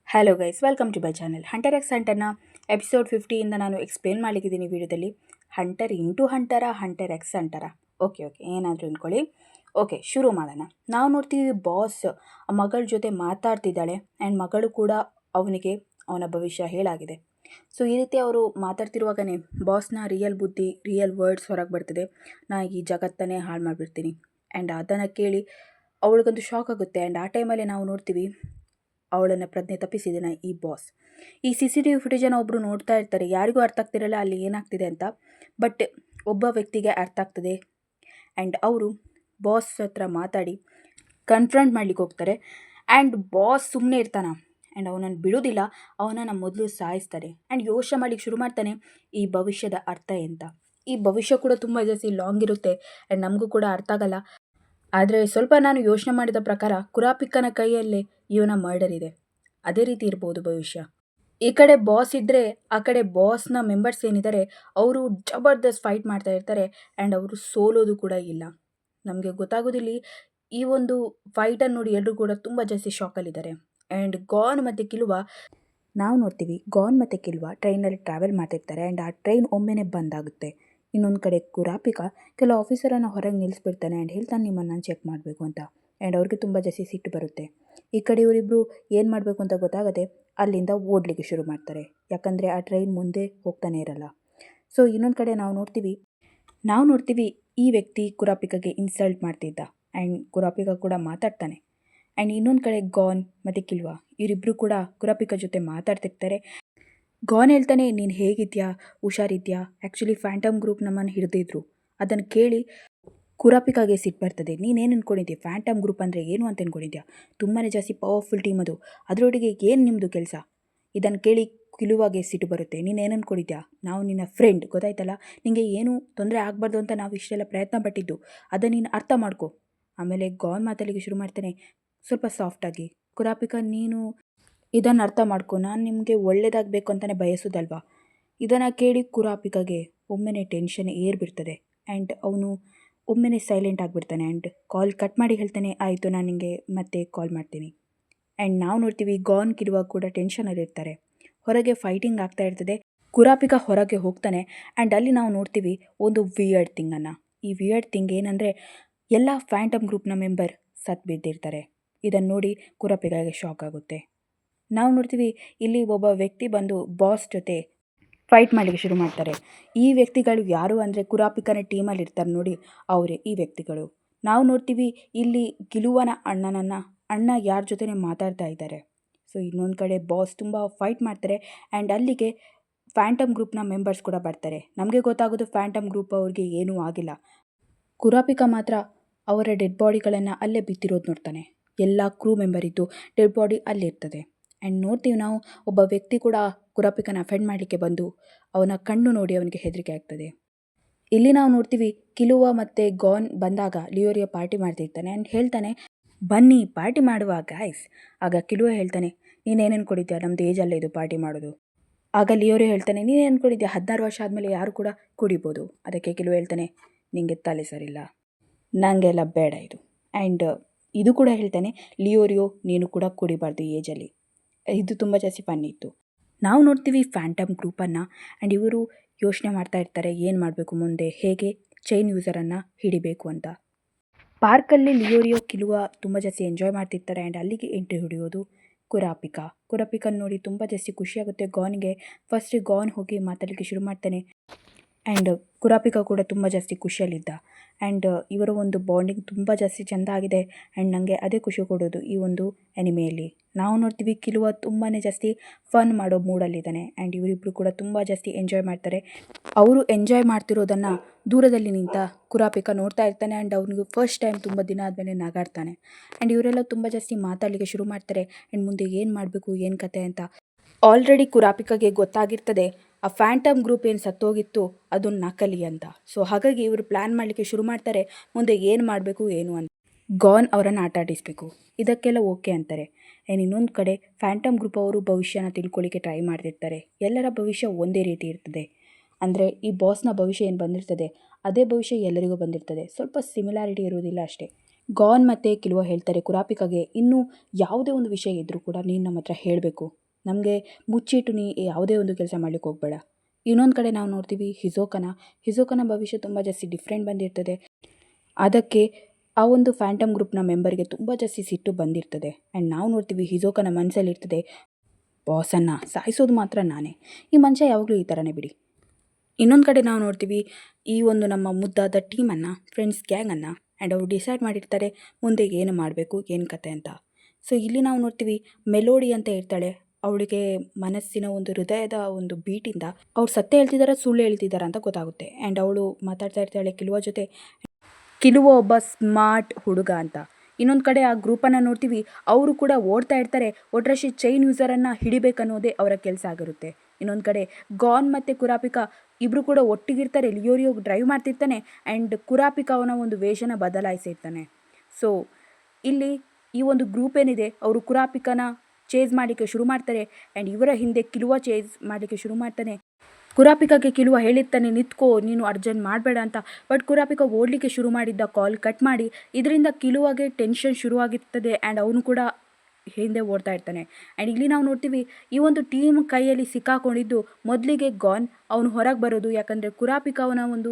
Hello guys, welcome to my channel. Hunter x ಹಂಟರ್ನ episode 50ಇಂದ ನಾನು ಎಕ್ಸ್ಪ್ಲೇನ್ ಮಾಡಲಿಕ್ಕಿದ್ದೀನಿ ವಿಡಿಯೋದಲ್ಲಿ. ಹಂಟರ್ ಇಂಟು ಹಂಟರಾ, ಹಂಟರ್ ಎಕ್ಸ್ ಹಂಟರಾ, ಓಕೆ ಏನಾದರೂ ಅಂದ್ಕೊಳ್ಳಿ. ಓಕೆ, ಶುರು ಮಾಡೋಣ. ನಾವು ನೋಡ್ತೀವಿ ಬಾಸ್ ಮಗಳ ಜೊತೆ ಮಾತಾಡ್ತಿದ್ದಾಳೆ ಆ್ಯಂಡ್ ಮಗಳು ಕೂಡ ಅವನಿಗೆ ಅವನ ಭವಿಷ್ಯ ಹೇಳಾಗಿದೆ. ಸೊ ಈ ರೀತಿ ಅವರು ಮಾತಾಡ್ತಿರುವಾಗನೇ ಬಾಸ್ನ ರಿಯಲ್ ಬುದ್ಧಿ, ರಿಯಲ್ ವರ್ಡ್ಸ್ ಹೊರಗೆ ಬರ್ತದೆ. ನಾ ಈ ಜಗತ್ತನ್ನೇ ಹಾಳು ಮಾಡಿಬಿಡ್ತೀನಿ. ಆ್ಯಂಡ್ ಅದನ್ನು ಕೇಳಿ ಅವಳಿಗಂತೂ ಶಾಕ್ ಆಗುತ್ತೆ. ಆ್ಯಂಡ್ ಆ ಟೈಮಲ್ಲಿ ನಾವು ನೋಡ್ತೀವಿ ಅವಳನ್ನು ಪ್ರಜ್ಞೆ ತಪ್ಪಿಸಿದ್ದಾನೆ ಈ ಬಾಸ್. ಈ CCTV ಫುಟೇಜನ್ನು ಒಬ್ಬರು ನೋಡ್ತಾ ಇರ್ತಾರೆ. ಯಾರಿಗೂ ಅರ್ಥ ಆಗ್ತಿರಲ್ಲ ಅಲ್ಲಿ ಏನಾಗ್ತಿದೆ ಅಂತ. ಬಟ್ ಒಬ್ಬ ವ್ಯಕ್ತಿಗೆ ಅರ್ಥ ಆಗ್ತದೆ ಆ್ಯಂಡ್ ಅವರು ಬಾಸ್ ಹತ್ರ ಮಾತಾಡಿ ಕನ್ಫ್ರಂಟ್ ಮಾಡ್ಲಿಕ್ಕೆ ಹೋಗ್ತಾರೆ. ಆ್ಯಂಡ್ ಬಾಸ್ ಸುಮ್ಮನೆ ಇರ್ತಾನೆ ಆ್ಯಂಡ್ ಅವನನ್ನು ಬಿಡೋದಿಲ್ಲ. ಅವನನ್ನು ಮೊದಲು ಸಾಯಿಸ್ತಾರೆ ಆ್ಯಂಡ್ ಯೋಚನೆ ಮಾಡ್ಲಿಕ್ಕೆ ಶುರು ಮಾಡ್ತಾನೆ ಈ ಭವಿಷ್ಯದ ಅರ್ಥ ಎಂತ. ಈ ಭವಿಷ್ಯ ಕೂಡ ತುಂಬ ಜಾಸ್ತಿ ಲಾಂಗ್ ಇರುತ್ತೆ ಆ್ಯಂಡ್ ನಮಗೂ ಕೂಡ ಅರ್ಥ ಆಗಲ್ಲ. ಆದರೆ ಸ್ವಲ್ಪ ನಾನು ಯೋಚನೆ ಮಾಡಿದ ಪ್ರಕಾರ ಕುರಾಪಿಕ್ಕನ ಕೈಯಲ್ಲೇ ಇವನ ಮರ್ಡರ್ ಇದೆ. ಅದೇ ರೀತಿ ಇರ್ಬೋದು ಭವಿಷ್ಯ. ಈ ಕಡೆ ಬಾಸ್ ಇದ್ದರೆ ಆ ಕಡೆ ಬಾಸ್ನ ಮೆಂಬರ್ಸ್ ಏನಿದ್ದಾರೆ ಅವರು ಜಬರ್ದಸ್ತ್ ಫೈಟ್ ಮಾಡ್ತಾ ಇರ್ತಾರೆ ಆ್ಯಂಡ್ ಅವರು ಸೋಲೋದು ಕೂಡ ಇಲ್ಲ. ನಮಗೆ ಗೊತ್ತಾಗೋದಿಲ್ಲ. ಈ ಒಂದು ಫೈಟನ್ನು ನೋಡಿ ಎಲ್ಲರೂ ಕೂಡ ತುಂಬ ಜಾಸ್ತಿ ಶಾಕಲ್ಲಿದ್ದಾರೆ. ಆ್ಯಂಡ್ ಗಾನ್ ಮತ್ತು ಕಿಲುವ ನಾವು ನೋಡ್ತೀವಿ. ಗಾನ್ ಮತ್ತು ಕಿಲುವ ಟ್ರೈನಲ್ಲಿ ಟ್ರಾವೆಲ್ ಮಾಡ್ತಿರ್ತಾರೆ ಆ್ಯಂಡ್ ಆ ಟ್ರೈನ್ ಒಮ್ಮೆನೇ ಬಂದಾಗುತ್ತೆ. ಇನ್ನೊಂದು ಕಡೆ ಕುರಾಪಿಕ ಕೆಲವು ಆಫೀಸರನ್ನು ಹೊರಗೆ ನಿಲ್ಲಿಸ್ಬಿಡ್ತಾನೆ ಆ್ಯಂಡ್ ಹೇಳ್ತಾನೆ ನಿಮ್ಮನ್ನು ಚೆಕ್ ಮಾಡಬೇಕು ಅಂತ. ಆ್ಯಂಡ್ ಅವ್ರಿಗೆ ತುಂಬ ಜಾಸ್ತಿ ಸಿಟ್ಟು ಬರುತ್ತೆ. ಈ ಕಡೆ ಇವರಿಬ್ಬರು ಏನು ಮಾಡಬೇಕು ಅಂತ ಗೊತ್ತಾಗದೆ ಅಲ್ಲಿಂದ ಓಡಲಿಕ್ಕೆ ಶುರು ಮಾಡ್ತಾರೆ. ಯಾಕಂದರೆ ಆ ಟ್ರೈನ್ ಮುಂದೆ ಹೋಗ್ತಾನೆ ಇರಲ್ಲ. ಸೊ ಇನ್ನೊಂದು ಕಡೆ ನಾವು ನೋಡ್ತೀವಿ ಈ ವ್ಯಕ್ತಿ ಕುರಾಪಿಕಗೆ ಇನ್ಸಲ್ಟ್ ಮಾಡ್ತಿದ್ದ ಆ್ಯಂಡ್ ಕುರಾಪಿಕ ಕೂಡ ಮಾತಾಡ್ತಾನೆ. ಆ್ಯಂಡ್ ಇನ್ನೊಂದು ಕಡೆ ಗಾನ್ ಮತ್ತು ಕಿಲ್ವಾ ಇವರಿಬ್ಬರು ಕೂಡ ಕುರಾಪಿಕ ಜೊತೆ ಮಾತಾಡ್ತಿರ್ತಾರೆ. ಗಾನ್ ಹೇಳ್ತಾನೆ, ನೀನು ಹೇಗಿದ್ಯಾ, ಹುಷಾರಿದ್ಯಾ, ಆ್ಯಕ್ಚುಲಿ ಫ್ಯಾಂಟಮ್ ಗ್ರೂಪ್ ನಮ್ಮನ್ನು ಹಿಡಿದಿದ್ರು. ಅದನ್ನು ಕೇಳಿ ಕುರಾಪಿಕಾಗೆ ಸಿಟ್ಟು ಬರ್ತದೆ. ನೀನೇನು ಅಂದ್ಕೊಂಡಿದ್ಯಾ, ಫ್ಯಾಂಟಮ್ ಗ್ರೂಪ್ ಅಂದರೆ ಏನು ಅಂತ ಅಂದ್ಕೊಂಡಿದ್ಯಾ, ತುಂಬಾ ಜಾಸ್ತಿ ಪವರ್ಫುಲ್ ಟೀಮ್ ಅದು, ಅದರೊಟ್ಟಿಗೆ ಏನು ನಿಮ್ಮದು ಕೆಲಸ. ಇದನ್ನು ಕೇಳಿ ಕಿಲುವಾಗೆ ಸಿಟ್ಟು ಬರುತ್ತೆ. ನೀನೇನು ಅಂದ್ಕೊಂಡಿದ್ಯಾ, ನಾವು ನಿನ್ನ ಫ್ರೆಂಡ್, ಗೊತ್ತಾಯ್ತಲ್ಲ, ನಿನಗೆ ಏನೂ ತೊಂದರೆ ಆಗಬಾರ್ದು ಅಂತ ನಾವು ಇಷ್ಟೆಲ್ಲ ಪ್ರಯತ್ನ ಪಟ್ಟಿದ್ದು, ಅದನ್ನು ನೀನು ಅರ್ಥ ಮಾಡ್ಕೊ. ಆಮೇಲೆ ಗಾನ್ ಮಾತಾಡಲಿಕ್ಕೆ ಶುರು ಮಾಡ್ತಾನೆ ಸ್ವಲ್ಪ ಸಾಫ್ಟಾಗಿ. ಕುರಾಪಿಕ, ನೀನು ಇದನ್ನು ಅರ್ಥ ಮಾಡ್ಕೊ, ನಾನು ನಿಮಗೆ ಒಳ್ಳೇದಾಗಬೇಕು ಅಂತಲೇ ಬಯಸೋದಲ್ವಾ. ಇದನ್ನು ಕೇಳಿ ಕುರಾಪಿಕಾಗೆ ಒಮ್ಮೆನೇ ಟೆನ್ಷನ್ ಏರ್ಬಿಡ್ತದೆ ಆ್ಯಂಡ್ ಅವನು ಒಮ್ಮೆನೇ ಸೈಲೆಂಟ್ ಆಗಿಬಿಡ್ತಾನೆ ಆ್ಯಂಡ್ ಕಾಲ್ ಕಟ್ ಮಾಡಿ ಹೇಳ್ತಾನೆ, ಆಯಿತು ನಾನು ನಿಮಗೆ ಮತ್ತೆ ಕಾಲ್ ಮಾಡ್ತೀನಿ. ಆ್ಯಂಡ್ ನಾವು ನೋಡ್ತೀವಿ ಗಾನ್ ಕಿರುವ ಕೂಡ ಟೆನ್ಷನಲ್ಲಿರ್ತಾರೆ. ಹೊರಗೆ ಫೈಟಿಂಗ್ ಆಗ್ತಾ ಇರ್ತದೆ. ಕುರಾಪಿಕ ಹೊರಗೆ ಹೋಗ್ತಾನೆ ಆ್ಯಂಡ್ ಅಲ್ಲಿ ನಾವು ನೋಡ್ತೀವಿ ಒಂದು ವಿಯರ್ಡ್ ಥಿಂಗನ್ನು. ಈ ವಿಯರ್ಡ್ ಥಿಂಗ್ ಏನಂದರೆ ಎಲ್ಲ ಫ್ಯಾಂಟಮ್ ಗ್ರೂಪ್ನ ಮೆಂಬರ್ ಸತ್ತು ಬಿದ್ದಿರ್ತಾರೆ. ಇದನ್ನು ನೋಡಿ ಕುರಾಪಿಕಾಗೆ ಶಾಕ್ ಆಗುತ್ತೆ. ನಾವು ನೋಡ್ತೀವಿ ಇಲ್ಲಿ ಒಬ್ಬ ವ್ಯಕ್ತಿ ಬಂದು ಬಾಸ್ ಜೊತೆ ಫೈಟ್ ಮಾಡಲಿಕ್ಕೆ ಶುರು ಮಾಡ್ತಾರೆ. ಈ ವ್ಯಕ್ತಿಗಳು ಯಾರು ಅಂದರೆ ಕುರಾಪಿಕನ ಟೀಮಲ್ಲಿ ಇರ್ತಾರೆ ನೋಡಿ, ಅವರೇ ಈ ವ್ಯಕ್ತಿಗಳು. ನಾವು ನೋಡ್ತೀವಿ ಇಲ್ಲಿ ಗಿಲುವನ ಅಣ್ಣ ಯಾರ ಜೊತೆ ಮಾತಾಡ್ತಾ ಇದ್ದಾರೆ. ಸೊ ಇನ್ನೊಂದು ಕಡೆ ಬಾಸ್ ತುಂಬ ಫೈಟ್ ಮಾಡ್ತಾರೆ ಆ್ಯಂಡ್ ಅಲ್ಲಿಗೆ ಫ್ಯಾಂಟಮ್ ಗ್ರೂಪ್ನ ಮೆಂಬರ್ಸ್ ಕೂಡ ಬರ್ತಾರೆ. ನಮಗೆ ಗೊತ್ತಾಗೋದು ಫ್ಯಾಂಟಮ್ ಗ್ರೂಪ್ ಅವ್ರಿಗೆ ಏನೂ ಆಗಿಲ್ಲ. ಕುರಾಪಿಕ ಮಾತ್ರ ಅವರ ಡೆಡ್ ಬಾಡಿಗಳನ್ನು ಅಲ್ಲೇ ಬಿತ್ತಿರೋದು ನೋಡ್ತಾನೆ. ಎಲ್ಲ ಕ್ರೂ ಮೆಂಬರ್ ಇದ್ದು ಡೆಡ್ ಬಾಡಿ ಅಲ್ಲಿರ್ತದೆ. ಆ್ಯಂಡ್ ನೋಡ್ತೀವಿ ನಾವು ಒಬ್ಬ ವ್ಯಕ್ತಿ ಕೂಡ ಕುರಾಪಿಕನ ಅಫೆಂಡ್ ಮಾಡಲಿಕ್ಕೆ ಬಂದು ಅವನ ಕಣ್ಣು ನೋಡಿ ಅವನಿಗೆ ಹೆದರಿಕೆ ಆಗ್ತದೆ. ಇಲ್ಲಿ ನಾವು ನೋಡ್ತೀವಿ ಕಿಲುವ ಮತ್ತು ಗಾನ್ ಬಂದಾಗ ಲಿಯೋರಿಯಾ ಪಾರ್ಟಿ ಮಾಡ್ತಿರ್ತಾನೆ ಆ್ಯಂಡ್ ಹೇಳ್ತಾನೆ, ಬನ್ನಿ ಪಾರ್ಟಿ ಮಾಡುವ ಗೈಸ್. ಆಗ ಕಿಲುವ ಹೇಳ್ತಾನೆ, ನೀನೇನು ಅಂದ್ಕೊಂಡಿದ್ಯಾ, ನಮ್ಮದು ಏಜಲ್ಲೇ ಇದು ಪಾರ್ಟಿ ಮಾಡೋದು. ಆಗ ಲಿಯೋರಿಯಾ ಹೇಳ್ತಾನೆ, ನೀನೇನು ಅಂದ್ಕೊಂಡಿದ್ಯಾ, 16 ವರ್ಷ ಆದಮೇಲೆ ಯಾರು ಕೂಡ ಕುಡಿಬೋದು. ಅದಕ್ಕೆ ಕಿಲುವ ಹೇಳ್ತಾನೆ, ನಿಂಗೆ ತಲೆ ಸರಿಲ್ಲ, ನನಗೆಲ್ಲ ಬೇಡ ಇದು. ಆ್ಯಂಡ್ ಇದು ಕೂಡ ಹೇಳ್ತಾನೆ, ಲಿಯೋರಿಯೋ ನೀನು ಕೂಡ ಕುಡಿಬಾರ್ದು ಈ ಏಜಲ್ಲಿ. ಇದು ತುಂಬ ಜಾಸ್ತಿ ಫನ್ ಇತ್ತು. ನಾವು ನೋಡ್ತೀವಿ ಫ್ಯಾಂಟಮ್ ಗ್ರೂಪನ್ನು ಆ್ಯಂಡ್ ಇವರು ಯೋಚನೆ ಮಾಡ್ತಾ ಇರ್ತಾರೆ ಏನು ಮಾಡಬೇಕು ಮುಂದೆ, ಹೇಗೆ ಚೈನ್ ಯೂಸರನ್ನು ಹಿಡಿಬೇಕು ಅಂತ. ಪಾರ್ಕಲ್ಲಿ ಲಿಯೋರಿಯೋ ಕಿಲುವ ತುಂಬ ಜಾಸ್ತಿ ಎಂಜಾಯ್ ಮಾಡ್ತಿರ್ತಾರೆ ಆ್ಯಂಡ್ ಅಲ್ಲಿಗೆ ಎಂಟ್ರಿ ಹಿಡಿಯೋದು ಕುರಾಪಿಕನ್ ನೋಡಿ ತುಂಬ ಜಾಸ್ತಿ ಖುಷಿಯಾಗುತ್ತೆ ಗಾನ್ಗೆ. ಫಸ್ಟ್ ಗಾನ್ ಹೋಗಿ ಮಾತಾಡಲಿಕ್ಕೆ ಶುರು ಮಾಡ್ತಾನೆ ಆ್ಯಂಡ್ ಕುರಾಪಿಕ ಕೂಡ ತುಂಬ ಜಾಸ್ತಿ ಖುಷಿಯಲ್ಲಿದ್ದ. ಆ್ಯಂಡ್ ಇವರ ಒಂದು ಬಾಂಡಿಂಗ್ ತುಂಬ ಜಾಸ್ತಿ ಚೆಂದ ಆಗಿದೆ ಆ್ಯಂಡ್ ನನಗೆ ಅದೇ ಖುಷಿ ಕೊಡೋದು ಈ ಒಂದು ಎನಿಮೆಯಲ್ಲಿ. ನಾವು ನೋಡ್ತೀವಿ ಕಿಲುವ ತುಂಬಾ ಜಾಸ್ತಿ ಫನ್ ಮಾಡೋ ಮೂಡಲ್ಲಿದ್ದಾನೆ ಆ್ಯಂಡ್ ಇವರಿಬ್ಬರು ಕೂಡ ತುಂಬ ಜಾಸ್ತಿ ಎಂಜಾಯ್ ಮಾಡ್ತಾರೆ. ಅವರು ಎಂಜಾಯ್ ಮಾಡ್ತಿರೋದನ್ನು ದೂರದಲ್ಲಿ ನಿಂತ ಕುರಾಪಿಕ ನೋಡ್ತಾ ಇರ್ತಾನೆ ಆ್ಯಂಡ್ ಅವನಿಗೆ ಫಸ್ಟ್ ಟೈಮ್ ತುಂಬ ದಿನ ಆದಮೇಲೆ ನಗಾಡ್ತಾನೆ. ಆ್ಯಂಡ್ ಇವರೆಲ್ಲ ತುಂಬ ಜಾಸ್ತಿ ಮಾತಾಡಲಿಕ್ಕೆ ಶುರು ಮಾಡ್ತಾರೆ ಆ್ಯಂಡ್ ಮುಂದೆ ಏನು ಮಾಡಬೇಕು ಏನು ಕತೆ ಅಂತ. ಆಲ್ರೆಡಿ ಕುರಾಪಿಕಾಗೆ ಗೊತ್ತಾಗಿರ್ತದೆ ಆ ಫ್ಯಾಂಟಮ್ ಗ್ರೂಪ್ ಏನು ಸತ್ತೋಗಿತ್ತು ಅದು ನಕಲಿ ಅಂತ. ಸೊ ಹಾಗಾಗಿ ಇವರು ಪ್ಲ್ಯಾನ್ ಮಾಡಲಿಕ್ಕೆ ಶುರು ಮಾಡ್ತಾರೆ ಮುಂದೆ ಏನು ಮಾಡಬೇಕು ಏನು ಅಂತ. ಗಾನ್ ಅವರನ್ನು ಆಟ ಆಡಿಸಬೇಕು, ಇದಕ್ಕೆಲ್ಲ ಓಕೆ ಅಂತಾರೆ. ಇನ್ನೊಂದು ಕಡೆ ಫ್ಯಾಂಟಮ್ ಗ್ರೂಪ್ ಅವರು ಭವಿಷ್ಯನ ತಿಳ್ಕೊಳ್ಳಿಕ್ಕೆ ಟ್ರೈ ಮಾಡ್ತಿರ್ತಾರೆ. ಎಲ್ಲರ ಭವಿಷ್ಯ ಒಂದೇ ರೀತಿ ಇರ್ತದೆ. ಅಂದರೆ ಈ ಬಾಸ್ನ ಭವಿಷ್ಯ ಏನು ಬಂದಿರ್ತದೆ ಅದೇ ಭವಿಷ್ಯ ಎಲ್ಲರಿಗೂ ಬಂದಿರ್ತದೆ, ಸ್ವಲ್ಪ ಸಿಮಿಲಾರಿಟಿ ಇರೋದಿಲ್ಲ ಅಷ್ಟೇ. ಗಾನ್ ಮತ್ತು ಕಿಲುವ ಹೇಳ್ತಾರೆ ಕುರಾಪಿಕಾಗೆ, ಇನ್ನೂ ಯಾವುದೇ ಒಂದು ವಿಷಯ ಇದ್ದರೂ ಕೂಡ ನೀನು ನಮ್ಮ ಹತ್ರ ಹೇಳಬೇಕು, ನಮಗೆ ಮುಚ್ಚಿಟ್ಟು ನೀ ಯಾವುದೇ ಒಂದು ಕೆಲಸ ಮಾಡ್ಲಿಕ್ಕೆ ಹೋಗಬೇಡ. ಇನ್ನೊಂದು ಕಡೆ ನಾವು ನೋಡ್ತೀವಿ ಹಿಜೋಕನ ಭವಿಷ್ಯ ತುಂಬ ಜಾಸ್ತಿ ಡಿಫ್ರೆಂಟ್ ಬಂದಿರ್ತದೆ. ಅದಕ್ಕೆ ಆ ಒಂದು ಫ್ಯಾಂಟಮ್ ಗ್ರೂಪ್ನ ಮೆಂಬರ್ಗೆ ತುಂಬ ಜಾಸ್ತಿ ಸಿಟ್ಟು ಬಂದಿರ್ತದೆ. ಆ್ಯಂಡ್ ನಾವು ನೋಡ್ತೀವಿ ಹಿಜೋಕನ ಮನಸ್ಸಲ್ಲಿರ್ತದೆ, ಬಾಸನ್ನು ಸಾಯಿಸೋದು ಮಾತ್ರ ನಾನೇ, ಈ ಮನುಷ್ಯ ಯಾವಾಗಲೂ ಈ ಥರನೇ ಬಿಡಿ. ಇನ್ನೊಂದು ಕಡೆ ನಾವು ನೋಡ್ತೀವಿ ಈ ಒಂದು ನಮ್ಮ ಮುದ್ದಾದ ಟೀಮನ್ನು, ಫ್ರೆಂಡ್ಸ್ ಗ್ಯಾಂಗನ್ನು, ಆ್ಯಂಡ್ ಅವರು ಡಿಸೈಡ್ ಮಾಡಿರ್ತಾರೆ ಮುಂದೆ ಏನು ಮಾಡಬೇಕು, ಏನು ಕತೆ ಅಂತ. ಸೊ ಇಲ್ಲಿ ನಾವು ನೋಡ್ತೀವಿ ಮೆಲೋಡಿ ಅಂತ ಇರ್ತಾಳೆ, ಅವಳಿಗೆ ಮನಸ್ಸಿನ ಒಂದು ಹೃದಯದ ಒಂದು ಬೀಟಿಂದ ಅವ್ರು ಸತ್ಯ ಹೇಳ್ತಿದ್ದಾರೆ ಸುಳ್ಳು ಹೇಳ್ತಿದ್ದಾರೆ ಅಂತ ಗೊತ್ತಾಗುತ್ತೆ. ಆ್ಯಂಡ್ ಅವಳು ಮಾತಾಡ್ತಾ ಇರ್ತಾಳೆ ಕಿಲುವ ಜೊತೆ. ಕಿಲುವ ಒಬ್ಬ ಸ್ಮಾರ್ಟ್ ಹುಡುಗ ಅಂತ. ಇನ್ನೊಂದು ಕಡೆ ಆ ಗ್ರೂಪನ್ನು ನೋಡ್ತೀವಿ, ಅವರು ಕೂಡ ಓಡ್ತಾ ಇರ್ತಾರೆ, ಒಟ್ರಾಶಿ ಚೈನ್ ಯೂಸರನ್ನು ಹಿಡಿಬೇಕನ್ನೋದೇ ಅವರ ಕೆಲಸ ಆಗಿರುತ್ತೆ. ಇನ್ನೊಂದು ಕಡೆ ಗಾನ್ ಮತ್ತು ಕುರಾಪಿಕಾ ಇಬ್ಬರು ಕೂಡ ಒಟ್ಟಿಗಿರ್ತಾರೆ. ಲಿಯೋರಿಯೋ ಡ್ರೈವ್ ಮಾಡ್ತಿರ್ತಾನೆ ಆ್ಯಂಡ್ ಕುರಾಪಿಕಾ ಅವನ ಒಂದು ವೇಷನ ಬದಲಾಯಿಸಿರ್ತಾನೆ. ಸೊ ಇಲ್ಲಿ ಈ ಒಂದು ಗ್ರೂಪ್ ಏನಿದೆ ಅವರು ಕುರಾಪಿಕನ ಚೇಸ್ ಮಾಡಲಿಕ್ಕೆ ಶುರು ಮಾಡ್ತಾರೆ ಆ್ಯಂಡ್ ಇವರ ಹಿಂದೆ ಕಿಲುವ ಚೇಸ್ ಮಾಡಲಿಕ್ಕೆ ಶುರು ಮಾಡ್ತಾನೆ. ಕುರಾಪಿಕಾಗೆ ಕಿಲುವ ಹೇಳಿರ್ತಾನೆ ನಿಂತ್ಕೋ, ನೀನು ಅರ್ಜೆಂಟ್ ಮಾಡಬೇಡ ಅಂತ. ಬಟ್ ಕುರಾಪಿಕಾ ಓಡಲಿಕ್ಕೆ ಶುರು ಮಾಡಿದ್ದ ಕಾಲ್ ಕಟ್ ಮಾಡಿ, ಇದರಿಂದ ಕಿಲುವಾಗೆ ಟೆನ್ಷನ್ ಶುರುವಾಗಿರ್ತದೆ ಆ್ಯಂಡ್ ಅವನು ಕೂಡ ಹಿಂದೆ ಓಡ್ತಾ ಇರ್ತಾನೆ. ಆ್ಯಂಡ್ ಇಲ್ಲಿ ನಾವು ನೋಡ್ತೀವಿ ಈ ಒಂದು ಟೀಮ್ ಕೈಯಲ್ಲಿ ಸಿಕ್ಕಾಕೊಂಡಿದ್ದು ಮೊದಲಿಗೆ ಗಾನ್ ಅವನು ಹೊರಗೆ ಬರೋದು, ಯಾಕಂದರೆ ಕುರಾಪಿಕಾ ಅವನ ಒಂದು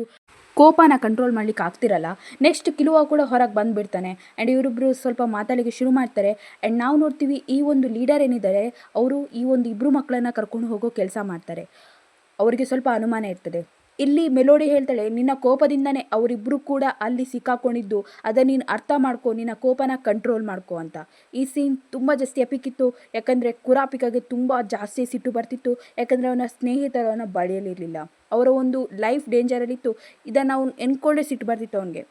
ಕೋಪನ ಕಂಟ್ರೋಲ್ ಮಾಡ್ಲಿಕ್ಕೆ ಆಗ್ತಿರಲ್ಲ. ನೆಕ್ಸ್ಟ್ ಕಿಲುವ ಕೂಡ ಹೊರಗೆ ಬಂದುಬಿಡ್ತಾನೆ ಆ್ಯಂಡ್ ಇವರಿಬ್ಬರು ಸ್ವಲ್ಪ ಮಾತಾಡಲಿಕ್ಕೆ ಶುರು ಮಾಡ್ತಾರೆ. ಆ್ಯಂಡ್ ನಾವು ನೋಡ್ತೀವಿ ಈ ಒಂದು ಲೀಡರ್ ಏನಿದ್ದಾರೆ ಅವರು ಈ ಒಂದು ಇಬ್ಬರು ಮಕ್ಕಳನ್ನು ಕರ್ಕೊಂಡು ಹೋಗೋ ಕೆಲಸ ಮಾಡ್ತಾರೆ. ಅವರಿಗೆ ಸ್ವಲ್ಪ ಅನುಮಾನ ಇರ್ತದೆ. ಇಲ್ಲಿ ಮೆಲೋಡಿ ಹೇಳ್ತಾಳೆ, ನಿನ್ನ ಕೋಪದಿಂದನೇ ಅವರಿಬ್ಬರು ಕೂಡ ಅಲ್ಲಿ ಸಿಕ್ಕಾಕೊಂಡಿದ್ದು, ಅದನ್ನು ನೀನು ಅರ್ಥ ಮಾಡ್ಕೊ, ನಿನ್ನ ಕೋಪನ ಕಂಟ್ರೋಲ್ ಮಾಡ್ಕೊ ಅಂತ. ಈ ಸೀನ್ ತುಂಬ ಜಾಸ್ತಿ ಎಪಿಕ್ ಇತ್ತು, ಯಾಕಂದರೆ ಕುರಾಪಿಕಾಗೆ ತುಂಬ ಜಾಸ್ತಿ ಸಿಟ್ಟು ಬರ್ತಿತ್ತು, ಯಾಕಂದರೆ ಅವನ ಸ್ನೇಹಿತರು ಅವನ ಬಳಿಯಲಿರಲಿಲ್ಲ, ಅವರ ಒಂದು ಲೈಫ್ ಡೇಂಜರಲ್ಲಿತ್ತು. ಇದನ್ನು ಅವ್ನು ಎನ್ಕೊಂಡೇ ಸಿಟ್ಟು ಬರ್ತಿತ್ತು ಅವನಿಗೆ.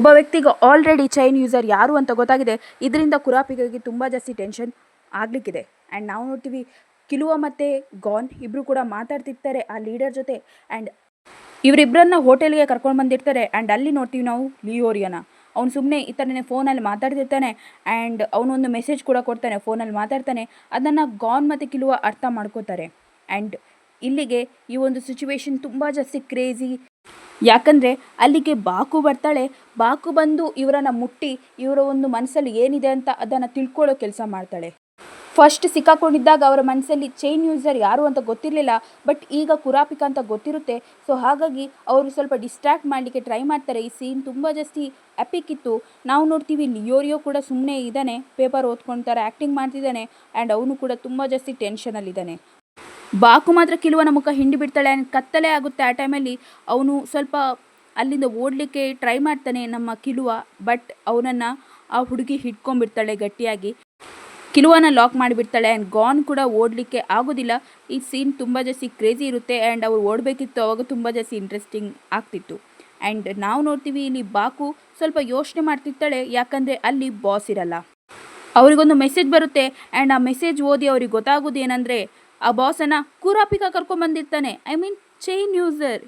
ಒಬ್ಬ ವ್ಯಕ್ತಿಗೆ ಆಲ್ರೆಡಿ ಚೈನ್ ಯೂಸರ್ ಯಾರು ಅಂತ ಗೊತ್ತಾಗಿದೆ, ಇದರಿಂದ ಕುರಾಪಿಕಾಗೆ ತುಂಬ ಜಾಸ್ತಿ ಟೆನ್ಷನ್ ಆಗಲಿಕ್ಕಿದೆ. ಆ್ಯಂಡ್ ನಾವು ನೋಡ್ತೀವಿ ಕಿಲುವ ಮತ್ತು ಗಾನ್ ಇಬ್ಬರು ಕೂಡ ಮಾತಾಡ್ತಿರ್ತಾರೆ ಆ ಲೀಡರ್ ಜೊತೆ. ಆ್ಯಂಡ್ ಇವರಿಬ್ಬರನ್ನ ಹೋಟೆಲ್ಗೆ ಕರ್ಕೊಂಡು ಬಂದಿರ್ತಾರೆ. ಆ್ಯಂಡ್ ಅಲ್ಲಿ ನೋಡ್ತೀವಿ ನಾವು ಲಿಯೋರಿಯನ, ಅವ್ನು ಸುಮ್ಮನೆ ಈ ಥರನೇ ಫೋನಲ್ಲಿ ಮಾತಾಡ್ತಿರ್ತಾನೆ ಆ್ಯಂಡ್ ಅವನೊಂದು ಮೆಸೇಜ್ ಕೂಡ ಕೊಡ್ತಾನೆ, ಫೋನಲ್ಲಿ ಮಾತಾಡ್ತಾನೆ. ಅದನ್ನು ಗಾನ್ ಮತ್ತು ಕಿಲುವ ಅರ್ಥ ಮಾಡ್ಕೋತಾರೆ. ಆ್ಯಂಡ್ ಇಲ್ಲಿಗೆ ಈ ಒಂದು ಸಿಚುವೇಶನ್ ತುಂಬ ಜಾಸ್ತಿ ಕ್ರೇಜಿ, ಯಾಕಂದರೆ ಅಲ್ಲಿಗೆ ಬಾಕು ಬರ್ತಾಳೆ. ಬಾಕು ಬಂದು ಇವರನ್ನು ಮುಟ್ಟಿ ಇವರ ಒಂದು ಮನಸ್ಸಲ್ಲಿ ಏನಿದೆ ಅಂತ ಅದನ್ನು ತಿಳ್ಕೊಳ್ಳೋ ಕೆಲಸ ಮಾಡ್ತಾಳೆ. ಫಸ್ಟ್ ಸಿಕ್ಕಾಕೊಂಡಿದ್ದಾಗ ಅವರ ಮನಸ್ಸಲ್ಲಿ ಚೈನ್ ಯೂಸರ್ ಯಾರು ಅಂತ ಗೊತ್ತಿರಲಿಲ್ಲ, ಬಟ್ ಈಗ ಕುರಾಪಿಕಾ ಅಂತ ಗೊತ್ತಿರುತ್ತೆ. ಸೊ ಹಾಗಾಗಿ ಅವರು ಸ್ವಲ್ಪ ಡಿಸ್ಟ್ರ್ಯಾಕ್ಟ್ ಮಾಡಲಿಕ್ಕೆ ಟ್ರೈ ಮಾಡ್ತಾರೆ. ಈ ಸೀನ್ ತುಂಬ ಜಾಸ್ತಿ ಎಪಿಕ್ ಇತ್ತು. ನಾವು ನೋಡ್ತೀವಿ ಲಿಯೋರಿಯೋ ಕೂಡ ಸುಮ್ಮನೆ ಇದ್ದಾನೆ, ಪೇಪರ್ ಓದ್ಕೊಳ್ತಾರೆ, ಆ್ಯಕ್ಟಿಂಗ್ ಮಾಡ್ತಿದ್ದಾನೆ ಆ್ಯಂಡ್ ಅವನು ಕೂಡ ತುಂಬ ಜಾಸ್ತಿ ಟೆನ್ಷನಲ್ಲಿದ್ದಾನೆ. ಬಾಕು ಮಾತ್ರ ಕಿಲುವನ ಮುಖ ಹಿಂಡಿ ಬಿಡ್ತಾಳೆ ಆ್ಯಂಡ್ ಕತ್ತಲೆ ಆಗುತ್ತೆ. ಆ ಟೈಮಲ್ಲಿ ಅವನು ಸ್ವಲ್ಪ ಅಲ್ಲಿಂದ ಓಡಲಿಕ್ಕೆ ಟ್ರೈ ಮಾಡ್ತಾನೆ ನಮ್ಮ ಕಿಲುವ, ಬಟ್ ಅವನನ್ನು ಆ ಹುಡುಗಿ ಹಿಡ್ಕೊಂಡ್ಬಿಡ್ತಾಳೆ ಗಟ್ಟಿಯಾಗಿ. ಕಿಲುವನ ಲಾಕ್ ಮಾಡಿಬಿಡ್ತಾಳೆ ಆ್ಯಂಡ್ ಗಾನ್ ಕೂಡ ಓಡಲಿಕ್ಕೆ ಆಗೋದಿಲ್ಲ. ಈ ಸೀನ್ ತುಂಬ ಜಾಸ್ತಿ ಕ್ರೇಜಿ ಇರುತ್ತೆ ಆ್ಯಂಡ್ ಅವ್ರು ಓಡಬೇಕಿತ್ತು, ಅವಾಗ ತುಂಬ ಜಾಸ್ತಿ ಇಂಟ್ರೆಸ್ಟಿಂಗ್ ಆಗ್ತಿತ್ತು. ಆ್ಯಂಡ್ ನಾವು ನೋಡ್ತೀವಿ ಇಲ್ಲಿ ಬಾಕು ಸ್ವಲ್ಪ ಯೋಚನೆ ಮಾಡ್ತಿರ್ತಾಳೆ, ಯಾಕಂದರೆ ಅಲ್ಲಿ ಬಾಸ್ ಇರಲ್ಲ. ಅವರಿಗೊಂದು ಮೆಸೇಜ್ ಬರುತ್ತೆ ಆ್ಯಂಡ್ ಆ ಮೆಸೇಜ್ ಓದಿ ಅವ್ರಿಗೆ ಗೊತ್ತಾಗೋದು ಏನಂದರೆ ಆ ಬಾಸನ್ನು ಕುರಾಪಿಕಾ ಕರ್ಕೊಂಡ್ಬಂದಿರ್ತಾನೆ, ಐ ಮೀನ್ ಚೈನ್ ಯೂಸರ್.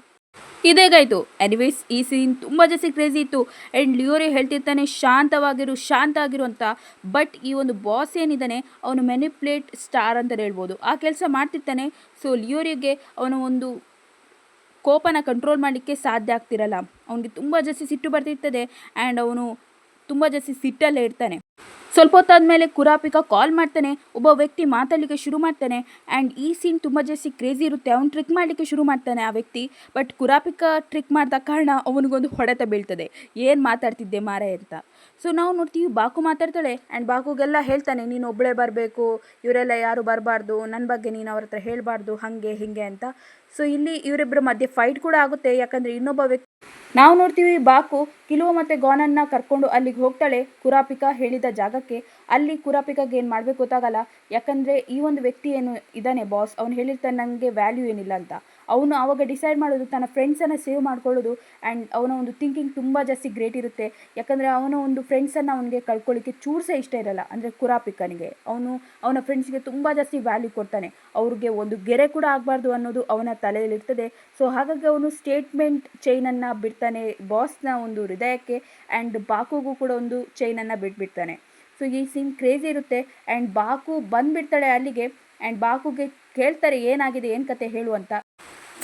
ಇದೇಗಾಯಿತು. ಎನಿವೇಸ್ ಈ ಸೀನ್ ತುಂಬ ಜಾಸ್ತಿ ಕ್ರೇಜಿ ಇತ್ತು ಆ್ಯಂಡ್ ಲಿಯೋರಿ ಹೇಳ್ತಿರ್ತಾನೆ ಶಾಂತ ಆಗಿರು ಅಂತ. ಬಟ್ ಈ ಒಂದು ಬಾಸ್ ಏನಿದ್ದಾನೆ ಅವನು ಮೆನಿಪ್ಯುಲೇಟ್ ಸ್ಟಾರ್ ಅಂತ ಹೇಳ್ಬೋದು, ಆ ಕೆಲಸ ಮಾಡ್ತಿರ್ತಾನೆ. ಸೊ ಲಿಯೋರಿಗೆ ಅವನ ಒಂದು ಕೋಪನ ಕಂಟ್ರೋಲ್ ಮಾಡಲಿಕ್ಕೆ ಸಾಧ್ಯ ಆಗ್ತಿರಲ್ಲ, ಅವನಿಗೆ ತುಂಬ ಜಾಸ್ತಿ ಸಿಟ್ಟು ಬರ್ತಿರ್ತದೆ ಆ್ಯಂಡ್ ಅವನು ತುಂಬ ಜಾಸ್ತಿ ಸಿಟ್ಟಲ್ಲೇ ಇರ್ತಾನೆ. ಸ್ವಲ್ಪ ಹೊತ್ತಾದಮೇಲೆ ಕುರಾಪಿಕಾ ಕಾಲ್ ಮಾಡ್ತಾನೆ, ಒಬ್ಬ ವ್ಯಕ್ತಿ ಮಾತಾಡಲಿಕ್ಕೆ ಶುರು ಮಾಡ್ತಾನೆ ಆ್ಯಂಡ್ ಈ ಸೀನ್ ತುಂಬ ಜಾಸ್ತಿ ಕ್ರೇಜಿ ಇರುತ್ತೆ. ಅವನು ಟ್ರಿಕ್ ಮಾಡಲಿಕ್ಕೆ ಶುರು ಮಾಡ್ತಾನೆ ಆ ವ್ಯಕ್ತಿ, ಬಟ್ ಕುರಾಪಿಕಾ ಟ್ರಿಕ್ ಮಾಡಿದ ಕಾರಣ ಅವನಿಗೊಂದು ಹೊಡೆತ ಬೀಳ್ತದೆ, ಏನು ಮಾತಾಡ್ತಿದ್ದೆ ಮಾರೆ ಅಂತ. ಸೊ ನಾವು ನೋಡ್ತೀವಿ ಬಾಕು ಮಾತಾಡ್ತಾಳೆ ಆ್ಯಂಡ್ ಬಾಕುಗೆಲ್ಲ ಹೇಳ್ತಾನೆ, ನೀನು ಒಬ್ಬಳೇ ಬರಬೇಕು, ಇವರೆಲ್ಲ ಯಾರು ಬರಬಾರ್ದು, ನನ್ನ ಬಗ್ಗೆ ನೀನು ಅವ್ರ ಹತ್ರ ಹೇಳಬಾರ್ದು, ಹಾಗೆ ಹೀಗೆ ಅಂತ. ಸೊ ಇಲ್ಲಿ ಇವರಿಬ್ಬರ ಮಧ್ಯೆ ಫೈಟ್ ಕೂಡ ಆಗುತ್ತೆ, ಯಾಕಂದರೆ ಇನ್ನೊಬ್ಬ ವ್ಯಕ್ತಿ ನಾವು ನೋಡ್ತೀವಿ ಬಾಕು ಕಿಲುವ ಮತ್ತು ಗಾನನ್ನು ಕರ್ಕೊಂಡು ಅಲ್ಲಿಗೆ ಹೋಗ್ತಾಳೆ ಕುರಾಪಿಕಾ ಹೇಳಿದ ಜಾಗಕ್ಕೆ. ಅಲ್ಲಿ ಕುರಾಪಿಕಾಗೆ ಏನು ಮಾಡಬೇಕು ಗೊತ್ತಾಗಲ್ಲ, ಯಾಕಂದರೆ ಈ ಒಂದು ವ್ಯಕ್ತಿ ಏನು ಇದ್ದಾನೆ ಬಾಸ್, ಅವನು ಹೇಳಿರ್ತಾನೆ ನನಗೆ ವ್ಯಾಲ್ಯೂ ಏನಿಲ್ಲ ಅಂತ. ಅವನು ಆವಾಗ ಡಿಸೈಡ್ ಮಾಡೋದು ತನ್ನ ಫ್ರೆಂಡ್ಸನ್ನು ಸೇವ್ ಮಾಡ್ಕೊಳ್ಳೋದು ಆ್ಯಂಡ್ ಅವನ ಒಂದು ಥಿಂಕಿಂಗ್ ತುಂಬ ಜಾಸ್ತಿ ಗ್ರೇಟ್ ಇರುತ್ತೆ, ಯಾಕಂದರೆ ಅವನ ಒಂದು ಫ್ರೆಂಡ್ಸನ್ನು ಅವನಿಗೆ ಕಳ್ಕೊಳ್ಳಿಕ್ಕೆ ಚೂರು ಸಹ ಇಷ್ಟ ಇರಲ್ಲ. ಅಂದರೆ ಕುರಾಪಿಕನಿಗೆ ಅವನ ಫ್ರೆಂಡ್ಸ್ಗೆ ತುಂಬ ಜಾಸ್ತಿ ವ್ಯಾಲ್ಯೂ ಕೊಡ್ತಾನೆ, ಅವ್ರಿಗೆ ಒಂದು ಗೆರೆ ಕೂಡ ಆಗಬಾರ್ದು ಅನ್ನೋದು ಅವನ ತಲೆಯಲ್ಲಿರ್ತದೆ. ಸೊ ಹಾಗಾಗಿ ಅವನು ಸ್ಟೇಟ್ಮೆಂಟ್ ಚೈನನ್ನು ಬಿಡ್ತಾನೆ ಬಾಸ್ನ ಒಂದು ಹೃದಯಕ್ಕೆ ಆ್ಯಂಡ್ ಬಾಕುಗೂ ಕೂಡ ಒಂದು ಚೈನನ್ನು ಬಿಟ್ಬಿಡ್ತಾನೆ. ಸೊ ಈ ಸೀನ್ ಕ್ರೇಜಿ ಇರುತ್ತೆ ಆ್ಯಂಡ್ ಬಾಕು ಬಂದುಬಿಡ್ತಾಳೆ ಅಲ್ಲಿಗೆ ಆ್ಯಂಡ್ ಬಾಕುಗೆ ಕೇಳ್ತಾರೆ ಏನಾಗಿದೆ, ಏನು ಕತೆ ಹೇಳು ಅಂತ.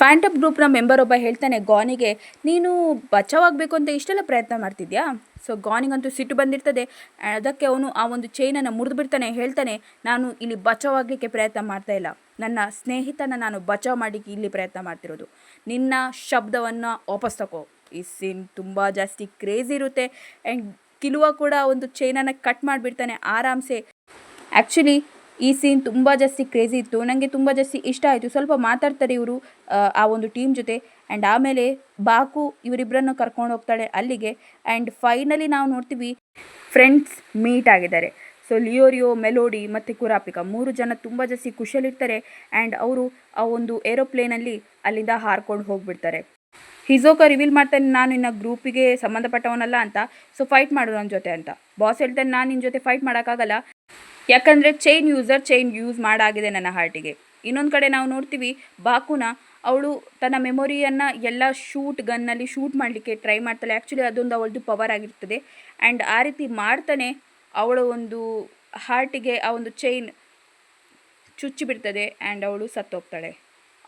ಫ್ಯಾಂಟಮ್ ಗ್ರೂಪ್ನ ಮೆಂಬರ್ ಒಬ್ಬ ಹೇಳ್ತಾನೆ ಗಾನಿಗೆ, ನೀನು ಬಚಾವಾಗಬೇಕು ಅಂತ ಇಷ್ಟೆಲ್ಲ ಪ್ರಯತ್ನ ಮಾಡ್ತಿದ್ಯಾ, ಸೊ ಗಾನಿಗಂತೂ ಸಿಟ್ಟು ಬಂದಿರ್ತದೆ. ಅದಕ್ಕೆ ಅವನು ಆ ಒಂದು ಚೈನನ್ನು ಮುರಿದು ಬಿಡ್ತಾನೆ. ಹೇಳ್ತಾನೆ, ನಾನು ಇಲ್ಲಿ ಬಚಾವ್ ಆಗಲಿಕ್ಕೆ ಪ್ರಯತ್ನ ಮಾಡ್ತಾ ಇಲ್ಲ, ನನ್ನ ಸ್ನೇಹಿತನ ನಾನು ಬಚಾವ್ ಮಾಡಲಿಕ್ಕೆ ಇಲ್ಲಿ ಪ್ರಯತ್ನ ಮಾಡ್ತಿರೋದು, ನಿನ್ನ ಶಬ್ದವನ್ನು ವಾಪಸ್ ತಗೋ. ಈ ಸೀನ್ ತುಂಬ ಜಾಸ್ತಿ ಕ್ರೇಜಿ ಇರುತ್ತೆ. ಆ್ಯಂಡ್ ಕಿಲುವ ಕೂಡ ಒಂದು ಚೈನನ್ನು ಕಟ್ ಮಾಡಿಬಿಡ್ತಾನೆ ಆರಾಮ್ಸೆ. ಆ್ಯಕ್ಚುಲಿ ಈ ಸೀನ್ ತುಂಬ ಜಾಸ್ತಿ ಕ್ರೇಜಿ ಇತ್ತು, ನನಗೆ ತುಂಬ ಜಾಸ್ತಿ ಇಷ್ಟ ಆಯಿತು. ಸ್ವಲ್ಪ ಮಾತಾಡ್ತಾರೆ ಇವರು ಆ ಒಂದು ಟೀಮ್ ಜೊತೆ. ಆ್ಯಂಡ್ ಆಮೇಲೆ ಬಾಕು ಇವರಿಬ್ಬರನ್ನು ಕರ್ಕೊಂಡು ಹೋಗ್ತಾಳೆ ಅಲ್ಲಿಗೆ. ಆ್ಯಂಡ್ ಫೈನಲಿ ನಾವು ನೋಡ್ತೀವಿ ಫ್ರೆಂಡ್ಸ್ ಮೀಟ್ ಆಗಿದ್ದಾರೆ. ಸೊ ಲಿಯೋರಿಯೋ, ಮೆಲೋಡಿ ಮತ್ತು ಕುರಾಪಿಕಾ 3 ಜನ ತುಂಬ ಜಾಸ್ತಿ ಖುಷಿಯಲ್ಲಿರ್ತಾರೆ. ಆ್ಯಂಡ್ ಅವರು ಆ ಒಂದು ಏರೋಪ್ಲೇನಲ್ಲಿ ಅಲ್ಲಿಂದ ಹಾರ್ಕೊಂಡು ಹೋಗಿಬಿಡ್ತಾರೆ. ಹಿಜೋಕ ರಿವೀಲ್ ಮಾಡ್ತಾನೆ, ನಾನು ಇನ್ನು ಗ್ರೂಪಿಗೆ ಸಂಬಂಧಪಟ್ಟವನಲ್ಲ ಅಂತ, ಸೊ ಫೈಟ್ ಮಾಡು ನನ್ನ ಜೊತೆ ಅಂತ. ಬಾಸ್ ಹೇಳ್ತಾನೆ, ನಾನು ನಿನ್ನ ಜೊತೆ ಫೈಟ್ ಮಾಡೋಕ್ಕಾಗಲ್ಲ, ಯಾಕಂದರೆ ಚೈನ್ ಯೂಸ್ ಮಾಡಾಗಿದೆ ನನ್ನ ಹಾರ್ಟಿಗೆ. ಇನ್ನೊಂದು ಕಡೆ ನಾವು ನೋಡ್ತೀವಿ ಬಾಕುನ, ಅವಳು ತನ್ನ ಮೆಮೊರಿಯನ್ನು ಎಲ್ಲ ಗನ್ನಲ್ಲಿ ಶೂಟ್ ಮಾಡಲಿಕ್ಕೆ ಟ್ರೈ ಮಾಡ್ತಾಳೆ. ಆ್ಯಕ್ಚುಲಿ ಅದೊಂದು ಅವಳದು ಪವರ್ ಆಗಿರ್ತದೆ. ಆ್ಯಂಡ್ ಆ ರೀತಿ ಮಾಡ್ತಾನೆ ಅವಳ ಒಂದು ಹಾರ್ಟಿಗೆ ಆ ಒಂದು ಚೈನ್ ಚುಚ್ಚಿಬಿಡ್ತದೆ. ಆ್ಯಂಡ್ ಅವಳು ಸತ್ತೋಗ್ತಾಳೆ.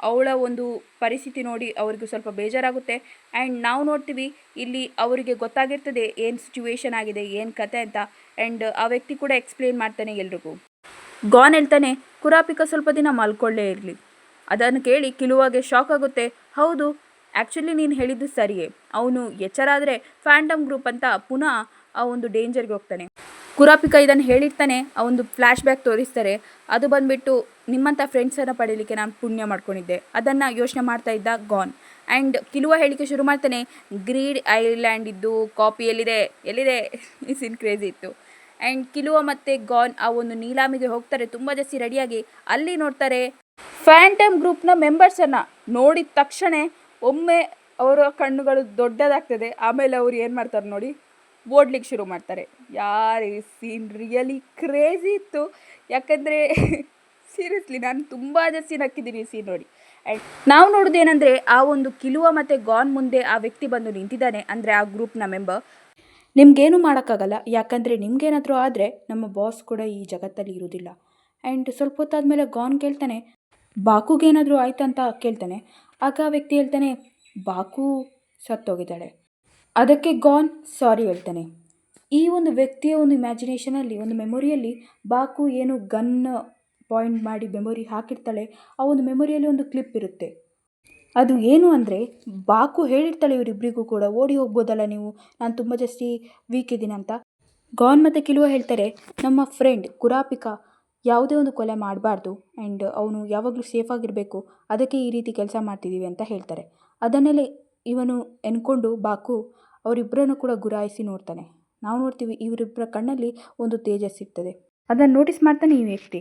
ಅವಳ ಒಂದು ಪರಿಸ್ಥಿತಿ ನೋಡಿ ಅವ್ರಿಗೂ ಸ್ವಲ್ಪ ಬೇಜಾರಾಗುತ್ತೆ. ಆ್ಯಂಡ್ ನಾವು ನೋಡ್ತೀವಿ ಇಲ್ಲಿ ಅವರಿಗೆ ಗೊತ್ತಾಗಿರ್ತದೆ ಏನು ಸಿಚುವೇಶನ್ ಆಗಿದೆ, ಏನು ಕತೆ ಅಂತ. ಆ್ಯಂಡ್ ಆ ವ್ಯಕ್ತಿ ಕೂಡ ಎಕ್ಸ್ಪ್ಲೇನ್ ಮಾಡ್ತಾನೆ ಎಲ್ರಿಗೂ. ಗಾನ್ ಹೇಳ್ತಾನೆ, ಕುರಾಪಿಕಾ ಸ್ವಲ್ಪ ದಿನ ಮಲ್ಕೊಳ್ಳೇ ಇರಲಿ. ಅದನ್ನು ಕೇಳಿ ಕಿಲುವಾಗೆ ಶಾಕ್ ಆಗುತ್ತೆ. ಹೌದು, ಆ್ಯಕ್ಚುಲಿ ನೀನು ಹೇಳಿದ್ದು ಸರಿಯೇ, ಅವನು ಎಚ್ಚರಾದರೆ ಫ್ಯಾಂಟಮ್ ಗ್ರೂಪ್ ಅಂತ ಪುನಃ ಆ ಒಂದು ಡೇಂಜರ್ಗೆ ಹೋಗ್ತಾನೆ. ಕುರಾಪಿಕಾ ಇದನ್ನು ಹೇಳಿರ್ತಾನೆ. ಆ ಒಂದು ಫ್ಲ್ಯಾಶ್ ಬ್ಯಾಕ್ ತೋರಿಸ್ತಾರೆ. ಅದು ಬಂದುಬಿಟ್ಟು ನಿಮ್ಮಂಥ ಫ್ರೆಂಡ್ಸನ್ನು ಪಡೀಲಿಕ್ಕೆ ನಾನು ಪುಣ್ಯ ಮಾಡ್ಕೊಂಡಿದ್ದೆ, ಅದನ್ನು ಯೋಚನೆ ಮಾಡ್ತಾ ಇದ್ದ ಗಾನ್. ಆ್ಯಂಡ್ ಕಿಲುವ ಹೇಳಿಕೆ ಶುರು ಮಾಡ್ತಾನೆ, ಗ್ರೀಡ್ ಐಲ್ಯಾಂಡ್ ಇದ್ದು ಕಾಪಿ ಎಲ್ಲಿದೆ ಈ ಸೀನ್ ಕ್ರೇಜಿ ಇತ್ತು. ಆ್ಯಂಡ್ ಕಿಲುವ ಮತ್ತು ಗಾನ್ ಆ ಒಂದು ನೀಲಾಮಿಗೆ ಹೋಗ್ತಾರೆ ತುಂಬ ಜಾಸ್ತಿ ರೆಡಿಯಾಗಿ. ಅಲ್ಲಿ ನೋಡ್ತಾರೆ ಫ್ಯಾಂಟಮ್ ಗ್ರೂಪ್ನ ಮೆಂಬರ್ಸನ್ನು. ನೋಡಿದ ತಕ್ಷಣ ಒಮ್ಮೆ ಅವರ ಕಣ್ಣುಗಳು ದೊಡ್ಡದಾಗ್ತದೆ. ಆಮೇಲೆ ಅವ್ರು ಏನು ಮಾಡ್ತಾರೆ ನೋಡಿ, ಓಡ್ಲಿಕ್ಕೆ ಶುರು ಮಾಡ್ತಾರೆ. ಯಾರು ಈ ಸೀನ್ ರಿಯಲಿ ಕ್ರೇಜಿ ಇತ್ತು. ಯಾಕಂದರೆ ಸೀರಿಯಸ್ಲಿ ನಾನು ತುಂಬ ಜಾಸ್ತಿ ನಕ್ಕಿದ್ದೀನಿ ಈ ಸೀನ್ ನೋಡಿ. ಆ್ಯಂಡ್ ನಾವು ನೋಡೋದೇನೆಂದರೆ ಆ ಒಂದು ಕಿಲುವ ಮತ್ತು ಗಾನ್ ಮುಂದೆ ಆ ವ್ಯಕ್ತಿ ಬಂದು ನಿಂತಿದ್ದಾನೆ, ಅಂದರೆ ಆ ಗ್ರೂಪ್ನ ಮೆಂಬರ್. ನಿಮಗೇನು ಮಾಡೋಕ್ಕಾಗಲ್ಲ, ಯಾಕಂದರೆ ನಿಮಗೇನಾದರೂ ಆದರೆ ನಮ್ಮ ಬಾಸ್ ಕೂಡ ಈ ಜಗತ್ತಲ್ಲಿ ಇರೋದಿಲ್ಲ. ಆ್ಯಂಡ್ ಸ್ವಲ್ಪ ಹೊತ್ತಾದಮೇಲೆ ಗಾನ್ ಕೇಳ್ತಾನೆ, ಬಾಕುಗೇನಾದರೂ ಆಯ್ತಂತ ಕೇಳ್ತಾನೆ. ಆಗ ಆ ವ್ಯಕ್ತಿ ಹೇಳ್ತಾನೆ, ಬಾಕು ಸತ್ತೋಗಿದ್ದಾಳೆ. ಅದಕ್ಕೆ ಗಾನ್ ಸಾರಿ ಹೇಳ್ತಾನೆ. ಈ ಒಂದು ವ್ಯಕ್ತಿಯ ಒಂದು ಇಮ್ಯಾಜಿನೇಷನಲ್ಲಿ, ಒಂದು ಮೆಮೊರಿಯಲ್ಲಿ ಬಾಕು ಏನು ಗನ್ ಪಾಯಿಂಟ್ ಮಾಡಿ ಮೆಮೊರಿ ಹಾಕಿರ್ತಾಳೆ. ಆ ಒಂದು ಮೆಮೊರಿಯಲ್ಲಿ ಒಂದು ಕ್ಲಿಪ್ ಇರುತ್ತೆ. ಅದು ಏನು ಅಂದರೆ, ಬಾಕು ಹೇಳಿರ್ತಾಳೆ ಇವರಿಬ್ಬರಿಗೂ ಕೂಡ, ಓಡಿ ಹೋಗ್ಬೋದಲ್ಲ ನೀವು, ನಾನು ತುಂಬ ಜಾಸ್ತಿ ವೀಕ್ ಇದ್ದೀನಿ ಅಂತ. ಗಾನ್ ಮತ್ತು ಕಿಲುವ ಹೇಳ್ತಾರೆ, ನಮ್ಮ ಫ್ರೆಂಡ್ ಕುರಾಪಿಕಾ ಯಾವುದೇ ಒಂದು ಕೊಲೆ ಮಾಡಬಾರ್ದು ಆ್ಯಂಡ್ ಅವನು ಯಾವಾಗಲೂ ಸೇಫಾಗಿರಬೇಕು, ಅದಕ್ಕೆ ಈ ರೀತಿ ಕೆಲಸ ಮಾಡ್ತಿದ್ದೀವಿ ಅಂತ ಹೇಳ್ತಾರೆ. ಅದನ್ನೆಲ್ಲ ಇವನು ಎನ್ಕೊಂಡು ಬಾಕು ಅವರಿಬ್ಬರನ್ನು ಕೂಡ ಗುರಾಯಿಸಿ ನೋಡ್ತಾನೆ. ನಾವು ನೋಡ್ತೀವಿ ಇವರಿಬ್ಬರ ಕಣ್ಣಲ್ಲಿ ಒಂದು ತೇಜಸ್ ಸಿಗ್ತದೆ. ಅದನ್ನು ನೋಟಿಸ್ ಮಾಡ್ತಾನೆ ಈ ವ್ಯಕ್ತಿ.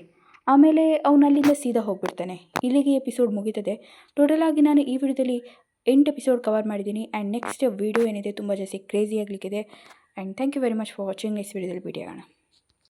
ಆಮೇಲೆ ಅವನು ಅಲ್ಲಿಂದ ಸೀದಾ ಹೋಗ್ಬಿಡ್ತಾನೆ. ಇಲ್ಲಿಗೆ ಎಪಿಸೋಡ್ ಮುಗೀತದೆ. ಟೋಟಲ್ ಆಗಿ ನಾನು ಈ ವಿಡಿಯೋದಲ್ಲಿ 8 ಎಪಿಸೋಡ್ ಕವರ್ ಮಾಡಿದ್ದೀನಿ. ಆ್ಯಂಡ್ ನೆಕ್ಸ್ಟ್ ವಿಡಿಯೋ ಏನಿದೆ ತುಂಬ ಜಾಸ್ತಿ ಕ್ರೇಜಿ ಆಗಲಿಕ್ಕಿದೆ. And thank you very much for watching. Next ವಿಡಿಯೋದಲ್ಲಿ ಭೇಟಿಯಾಗೋಣ.